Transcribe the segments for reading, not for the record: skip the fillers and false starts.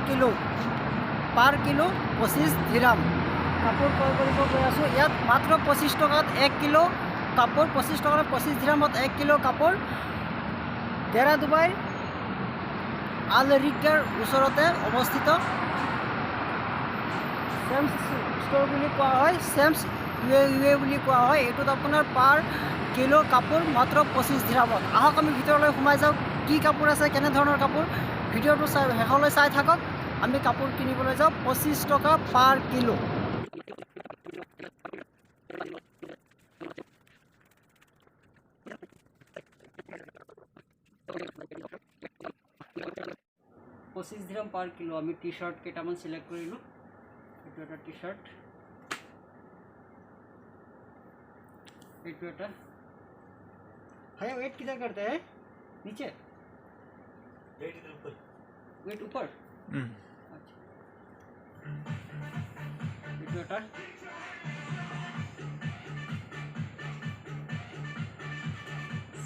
Kilo 25 দিৰাম কাপোৰ ক্ৰয় কৰিব গৈ আছোঁ। ইয়াত মাত্ৰ 25 টকাত 1 কিলো কাপোৰ, 25 টকাত 25 দিৰামত 1 কিলো কাপোৰ। দেৰা ডুবাইৰ আল ৰিগাৰ ওচৰতে অৱস্থিত চেমছ ষ্ট'ৰ বুলি কোৱা হয়, চেমছ ইউ এ বুলি কোৱা হয়। এইটোত আপোনাৰ পাৰ কিলো কাপোৰ মাত্ৰ 25 দিৰামত। আহক আমি ভিতৰলৈ সোমাই যাওঁ, কি কাপোৰ আছে, কেনেধৰণৰ কাপোৰ, ভিডিঅ'টো শেষলৈ চাই থাকক। আমি কাপোৰ কিনিবলৈ যাওঁ 25 টকা পাৰ কিলো। $25 দিৰাম পাৰ কিলো। আমি টি চাৰ্ট কেইটামান চিলেক্ট কৰিলোঁ। এইটো এটা টি চাৰ্ট, এইটো এটা। भैया वेट किधर करते हैं? नीचे वेट इधर ऊपर, वेट ऊपर। अच्छा, এইটো এটা।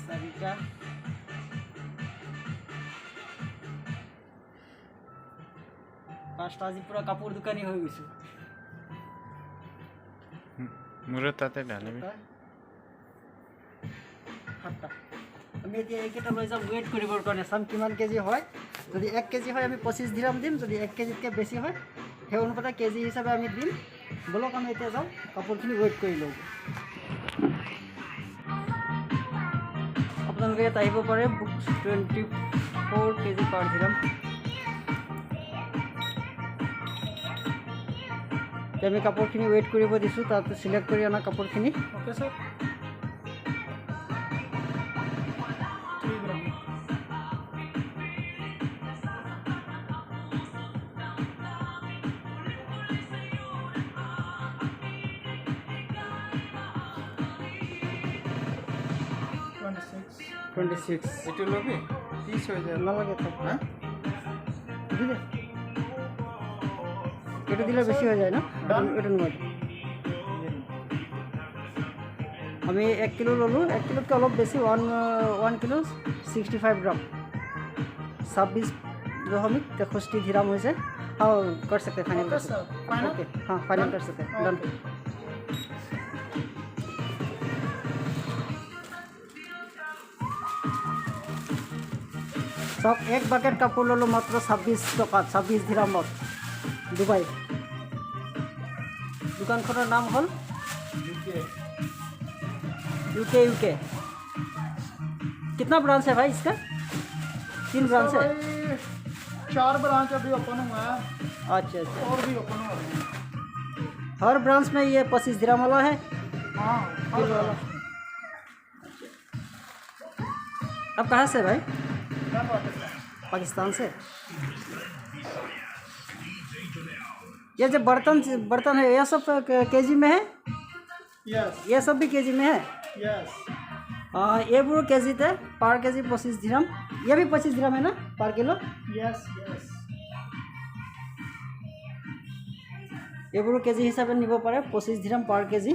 চাৰিটা, পাঁচটা। আজি পুৰা কাপোৰ দোকানী হৈ গৈছো। মোৰো তাতে ডালিবি। সাতটা। আমি এতিয়া এইকেইটা লৈ যাম ৱেইট কৰিবৰ কাৰণে, চাম কিমান কেজি হয়। যদি 1 কেজি হয় আমি 25 দিৰাম দিম, যদি 1 কেজিতকৈ বেছি হয় সেই অনুপাতে কেজি হিচাপে আমি দিম। বলক আমি এতিয়া যাওঁ, কাপোৰখিনি ৱেইট কৰি লওঁ। আপোনালোকে ইয়াত আহিব পাৰে। 24 কেজি পাৰ দিৰাম। এতিয়া আমি কাপোৰখিনি ৱেইট কৰিব দিছোঁ, তাত চিলেক্ট কৰি অনা কাপোৰখিনি। Okay sir. এইটো ল'বি 30 হৈ যায়। নালাগে তো, দিলে এটা দিলে বেছি হৈ যায় না, এটা নোৱাৰ। আমি 1 কিলো ল'লোঁ, 1 কিলোতকৈ অলপ বেছি, 1 কিলো 65 গ্ৰাম, 26.63 दिराम হৈছে। हाँ कर सकते फाइनल कर सकते, ओके हाँ फाइनल कर सकते डन। सब एक बाकेट कापोर ललो मात्र 26 टका, 26 दिरामत दुबई। दुकानखনৰ नाम हल यूके। कितना ब्रांच है भाई इसका? 3 ब्रांच है। 4 ब्रांच अभी ओपन हुआ है। अच्छा, और भी ओपन हो रहे हैं। हर ब्रांच में ये 25 दिराम वाला है। हाँ किलो वाला। अब कहाँ से भाई? पाकिस्तान से। ये जो बर्तन है ये सब केजी में है? यस। ये सब भी केजी में है? यस। ये बुरो केजी थे, पर केजी 25 दिराम। ये भी 25 दिराम है ना पर किलो? Yes yes. ये बुरो केजी हिसाब से निब पारे 25 दिराम पर केजी।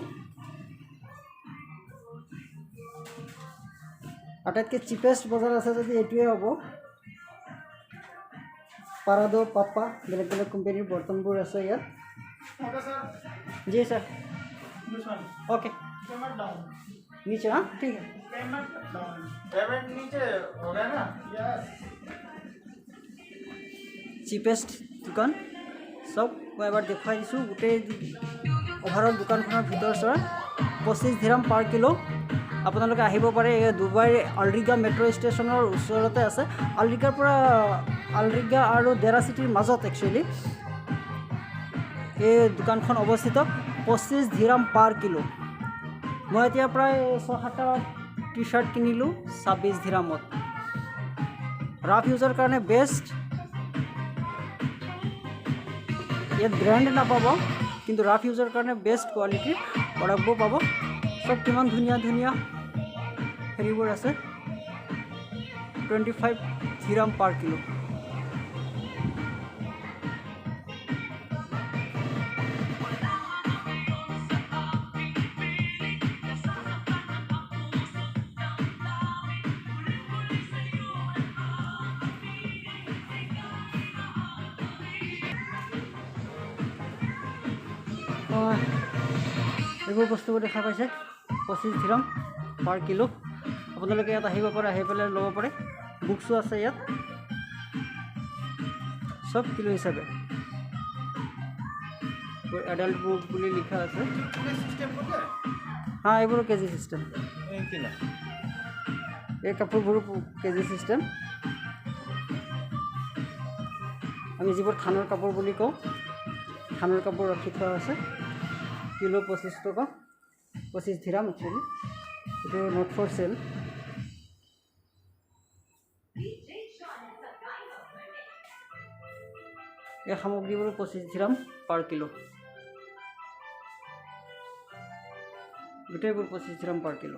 आटाइतকৈ चिपेस्ट बजार আছে যদি এটোৱে হ'ব। पारादो पापा बेलेग बेलेग कोम्पानीर बर्तनবোৰ আছে ইয়াত। Okay sir. जी sir. This one. Okay payment down. नीचे हाँ ठीक है। Payment down. पेमेंट नीचे हो गया ना? यस। চিপেষ্ট দোকান সব মই এবাৰ দেখুৱাই দিছোঁ। গোটেই অভাৰঅল দোকানখনৰ ভিতৰ চৰা 25 দিৰাম পাৰ কিলো। আপোনালোকে আহিব পাৰে। এই ডুবাইৰ আলৰিগা মেট্ৰ' ষ্টেচনৰ ওচৰতে আছে। আলৰিগাৰ পৰা আলৰিগা আৰু দেৰা চিটিৰ মাজত একচুৱেলি এই দোকানখন অৱস্থিত। 25 দিৰাম পাৰ কিলো। মই এতিয়া প্ৰায় 6-7টা টি চাৰ্ট কিনিলোঁ 26 দিৰামত। ৰাফ ইউজৰ কাৰণে বেষ্ট। ইয়াত ব্ৰেণ্ড নাপাব, কিন্তু ৰাফ ইউজৰ কাৰণে বেষ্ট কোৱালিটিৰ প্ৰডাক্টবোৰ পাব। চব কিমান ধুনীয়া ধুনীয়া হেৰিবোৰ আছে। 25 দিৰাম পাৰ কিলো। এইবোৰ বস্তুবোৰ দেখা পাইছে 25 দিৰহাম পাৰ কিলো। আপোনালোকে ইয়াত আহিব পাৰে, আহি পেলাই ল'ব পাৰে। বুকছো আছে ইয়াত, সব কিলো হিচাপে। এডাল্ট বুক বুলি লিখা আছে। হ্যাঁ, এইবোৰো কেজি চিষ্টেম। এই কাপোৰবোৰো কেজি চিষ্টেম। আমি যিবোৰ থানৰ কাপোৰ বুলি কওঁ, থানৰ কাপোৰ ৰাখি থোৱা আছে। কিলো 25 টকা, 25 দিৰহাম একচুৱেলি। এইটো নট ফৰ চেল। এই সামগ্ৰীবোৰ 25 দিৰহাম পাৰ কিলো। গোটেইবোৰ 25 দিৰহাম পাৰ কিলো।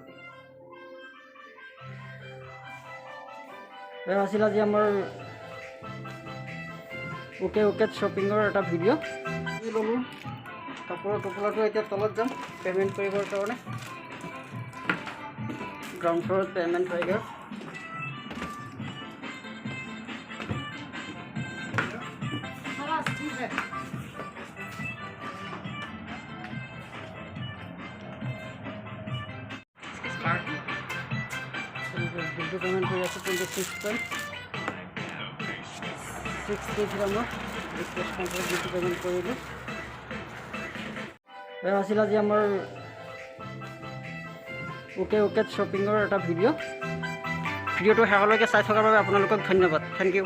এয়া আছিল আজি আমাৰ ওকে শ্বপিঙৰ এটা ভিডিঅ'। ল'লোঁ কাপোৰৰ টোপোলাটো। এতিয়া তলত যাম পে'মেণ্ট কৰিবৰ কাৰণে। গ্ৰাউণ্ড ফ্ল'ৰত পে'মেণ্ট হৈ গ'ল। বিলটো পে'মেণ্ট কৰি আছোঁ 26.60 দিৰহামৰ। কেছ কাউণ্টাৰত বিলটো পে'মেণ্ট কৰিলোঁ। এয়া আছিল আজি আমাৰ ওকে শ্বপিঙৰ এটা ভিডিঅ'। ভিডিঅ'টো শেষলৈকে চাই থকাৰ বাবে আপোনালোকক ধন্যবাদ। Thank U.